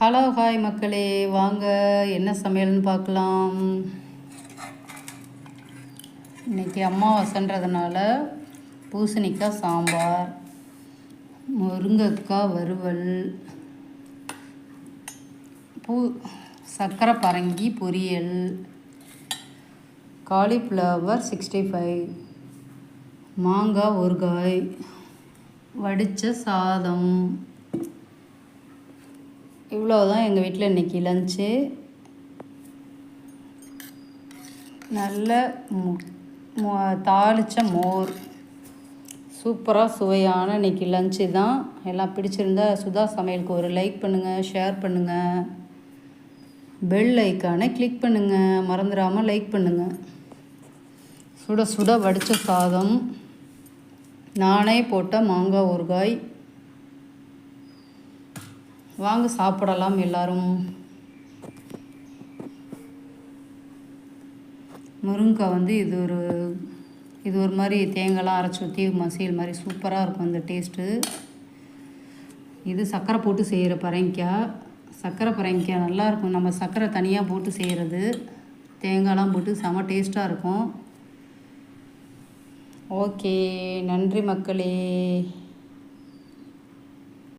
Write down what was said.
Hello hi மக்களே, வாங்க என்ன சமையல்னு பார்க்கலாம். இன்றைக்கி அமாவாசைன்றதுனால பூசணிக்காய் சாம்பார், முருங்கைக்காய் வறுவல், சர்க்கரை பரங்கி பொரியல், காலிஃப்ளவர் 65, மாங்காய் ஊறுகாய், வடித்த சாதம். இவ்வளோதான் எங்கள் வீட்டில் இன்றைக்கி லஞ்சு. நல்ல தாளித்த மோர், சூப்பராக சுவையான இன்றைக்கி லஞ்சு தான். எல்லாம் பிடிச்சிருந்தா சுதா சமையலுக்கு ஒரு லைக் பண்ணுங்கள், ஷேர் பண்ணுங்கள், பெல் ஐக்கானை கிளிக் பண்ணுங்கள், மறந்துடாமல் லைக் பண்ணுங்கள். சுட சுட வடித்த சாதம், நானே போட்ட மாங்காய் ஊறுகாய். வாங்க சாப்பிடலாம் எல்லாரும். முருங்கைக்காய் இது ஒரு மாதிரி தேங்காய்லாம் அரைச்சி ஊற்றி மசியல் மாதிரி சூப்பராக இருக்கும் அந்த டேஸ்ட்டு. இது சர்க்கரை போட்டு செய்கிற பரங்கிக்காய். சர்க்கரை பரங்கிக்காய் நல்லாயிருக்கும். நம்ம சர்க்கரை தனியாக போட்டு செய்கிறது, தேங்காய்லாம் போட்டு செம டேஸ்ட்டாக இருக்கும். ஓகே, நன்றி மக்களே.